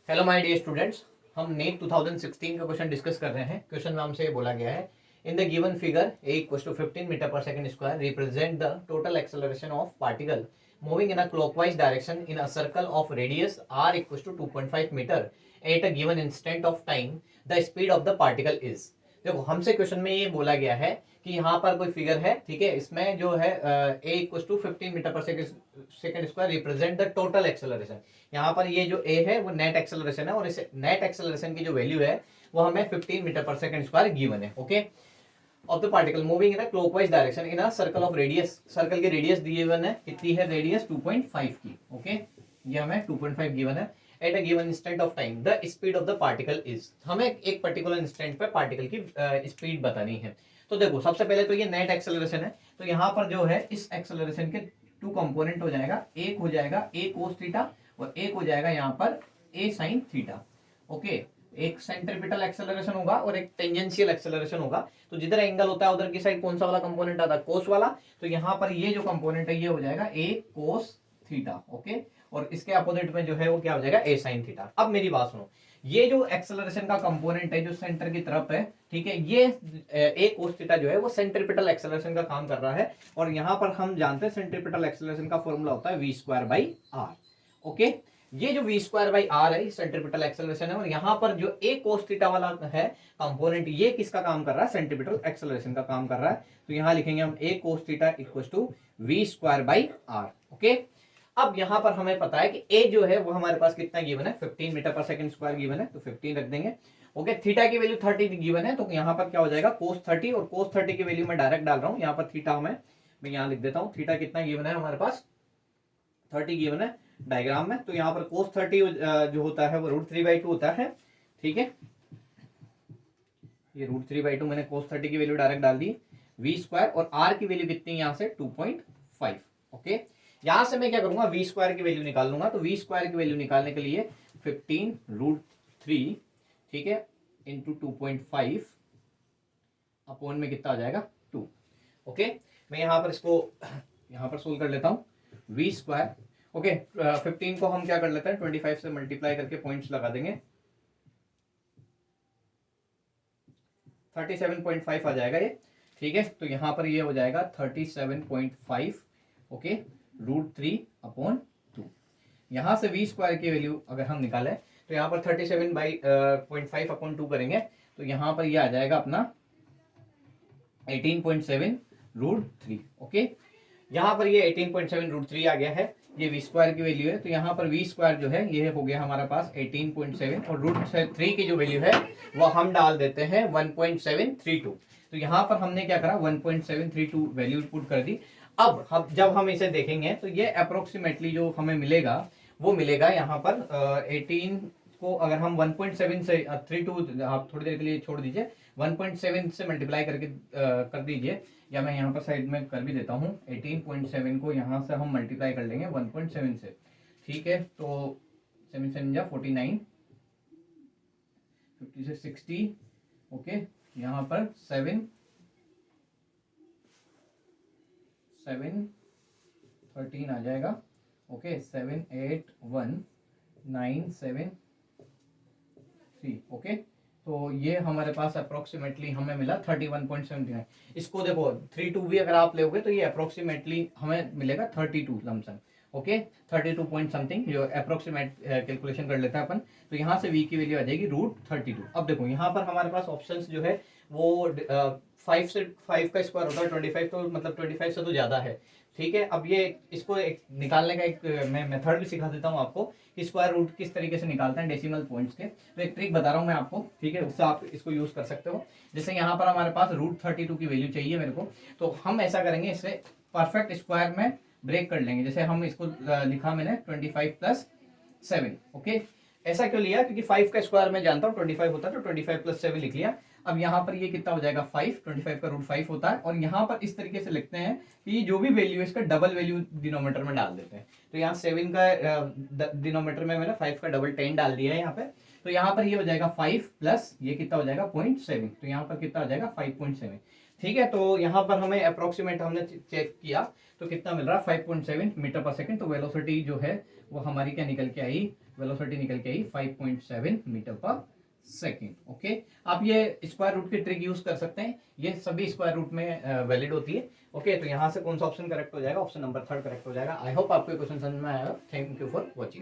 Hello my dear students, हम net 2016 का question discuss कर रहे हैं। क्वेश्चन में हमसे बोला गया है in the given figure a equals to 15 metre per second square represent the total acceleration of particle moving in a clockwise direction in a circle of radius r equals to 2.5 metre at a given instant of time the speed of the particle is. देखो, हमसे question में ये बोला गया है कि यहाँ पर कोई फिगर है, ठीक है, इसमें जो है a equals to 15 metre per second square represent the total acceleration. यहाँ पर ये जो a है वो नेट एक्सेलरेशन है और इस नेट एक्सेलरेशन की जो वैल्यू है वो हमें 15 metre per second square given है। Okay, of the particle moving in a clockwise direction in a circle of radius. Circle की रेडियस गिवन है, कितनी है रेडियस 2.5 की। ओके, ये हमें 2.5 गिवन है। Eight a given instant of time the speed of the particle is. हमें एक पर्टिकुलर इंस्टेंट पे पार्टिकल की स्पीड बतानी है। तो देखो, सबसे पहले तो ये नेट एक्सेलरेशन है, तो यहाँ पर जो है इस एक्सेलरेशन के टू कंपोनेंट हो जाएगा। एक हो जाएगा a cos थीटा और एक हो जाएगा यहाँ पर a sin थीटा। ओके, एक सेंट्रीपिटल एक्सेलरेशन होगा और एक टेंजेंशियल एक्सेलरेशन होगा। तो जिधर एंगल होता है उधर की साइड कौन सा वाला कंपोनेंट आता है, कोस वाला। तो यहाँ पर ये जो कंपोनेंट है ये हो जाएगा a cos थीटा। ओके, और इसके अपोजिट में जो है वो क्या हो जाएगा a sin थीटा। अब मेरी बात सुनो, ये जो एक्सेलरेशन का कंपोनेंट है जो सेंटर की तरफ है, ठीक है, ये a cos थीटा जो है वो सेंट्रीपिटल एक्सेलरेशन का काम कर रहा है। और यहाँ पर हम जानते हैं सेंट्रीपिटल एक्सेलरेशन का फॉर्मूला होता है v²/r। ओके, ये जो v²/r है सेंट्रीपिटल एक्सेलरेशन है और यहाँ पर जो a cos थीटा वाला है कंपोनेंट, ये किसका काम कर रहा है, सेंट्रीपिटल एक्सेलरेशन का काम कर रहा है। तो यहाँ लिखेंगे हम a cos theta equal to v²/r। Okay, अब यहाँ पर हमें पता है कि a जो है वो हमारे पास कितना गिवन है, 15 metre per second square given है, तो 15 रख देंगे। ओके, थीटा की वैल्यू 30 गिवन है, तो यहाँ पर क्या हो जाएगा cos 30, और cos 30 की वैल्यू मैं डायरेक्ट डाल रहा हूँ यहाँ पर। थीटा मैं यहाँ लिख देता हूँ, थीटा कितना गिवन है हमारे पास, 30 गिवन है डायग्राम में। तो यहाँ पर cos 30 जो होता है वो √3/2 होता है। ठीक है, ये √3/2 मैंने cos 30 की वैल्यू डायरेक्ट डाल दी। v² और r की वैल्यू कितनी यहाँ से 2.5। ओके, यहां से मैं क्या करूंगा, v² की वैल्यू निकाल लूंगा। तो v² की वैल्यू निकालने के लिए 15√3, ठीक है, इंटू 2.5 अपॉन में कितना आ जाएगा 2। ओके, मैं यहाँ पर इसको यहाँ पर सोल्व कर लेता हूँ। v², ओके, 15 को हम क्या कर लेते हैं 25 से मल्टीप्लाई करके पॉइंट्स लगा देंगे, 37.5 आ जाएगा ये। ठीक है, तो यहाँ पर ये हो जाएगा 37.5। ओके, √3/2। यहाँ से v² की वैल्यू अगर हम निकालें तो यहाँ पर 37/5 अपॉन 2 करेंगे तो यहाँ पर ये आ जाएगा अपना 18.7 √3। ओके, यहाँ पर ये 18.7 √3 आ गया है, ये v² की वैल्यू है। तो यहाँ पर v² जो है ये हो गया हमारा पास 18.7 और √3 की जो वैल्यू है वो हम डाल देते हैं 1.732। तो यहाँ पर हमने क्या करा, 1.732 वैल्यू पुट कर दी। अब जब हम इसे देखेंगे तो ये अप्रोक्सीमेटली जो हमें मिलेगा वो मिलेगा यहाँ पर 18 को अगर हम 1.7 से 32, आप थोड़ी देर के लिए छोड़ दीजिए, 1.7 से मल्टीप्लाई करके कर दीजिए, या मैं यहाँ पर साइड में कर भी देता हूँ। 18.7 को यहाँ से हम मल्टीप्लाई कर लेंगे 1.7 से। ठीक है, तो 7 × 49, 50 से 60। ओके, यहाँ पर 7 13 आ जाएगा। ओके, 7 8 1 9 7 3। ओके, तो ये हमारे पास अप्रोक्सीमेटली हमें मिला 31.79। इसको देखो 32 भी अगर आप लोगे तो ये अप्रोक्सीमेटली हमें मिलेगा 32 लमसम। ओके, 32 पॉइंट समथिंग, जो अप्रोक्सीमेट कैलकुलेशन कर लेते हैं अपन। तो यहाँ से v की वैल्यू आ जाएगी √32। अब देखो यहाँ पर हमारे पास ऑप्शंस जो है वो 5 से 5 का स्क्वायर होता है 25, तो मतलब 25 से तो ज्यादा है। ठीक है, अब ये इसको निकालने का एक मैं मेथड भी सिखा देता हूँ आपको कि स्क्वायर रूट किस तरीके से निकालते हैं डेसिमल पॉइंट्स के। तो एक ट्रिक बता रहा हूँ मैं आपको, ठीक है, उससे आप इसको यूज कर सकते हो। जैसे यहाँ पर हमारे पास √32 की वैल्यू चाहिए मेरे को, तो हम ऐसा करेंगे, इसे परफेक्ट स्क्वायर में ब्रेक कर लेंगे। जैसे हम इसको लिखा मैंने 25 + 7। ओके, ऐसा क्यों लिया, क्योंकि 5 का स्क्वायर मैं जानता हूँ 25 होता है, तो 25 + 7 लिख लिया। अब यहाँ पर ये कितना हो जाएगा 5, 25 का √5 होता है। और यहाँ पर इस तरीके से लिखते हैं कि जो भी वैल्यू है इसका डबल वैल्यू डिनोमीटर में डाल देते हैं। तो यहाँ 7 का डिनोमीटर में मैंने 5 का डबल 10 डाल दिया है यहाँ पे। तो यहाँ पर ये हो जाएगा 5 प्लस ये कितना हो जाएगा 0.7, तो यहाँ पर कितना हो जाएगा 5.7। ठीक है, तो यहाँ पर हमें अप्रोक्सीमेट हमने चेक किया तो कितना मिल रहा है 5.7 मीटर पर सेकंड। तो वेलोसिटी जो है वो हमारी क्या निकल के आई, वेलोसिटी निकल के आई 5.7 मीटर पर सेकेंड। ओके, आप ये स्क्वायर रूट की ट्रिक यूज कर सकते हैं, ये सभी स्क्वायर रूट में वैलिड होती है। ओके, तो यहाँ से कौन सा ऑप्शन करेक्ट हो जाएगा? ऑप्शन नंबर 3 करेक्ट हो जाएगा। आई होप आपको क्वेश्चन समझ में आएगा। Thank you for watching.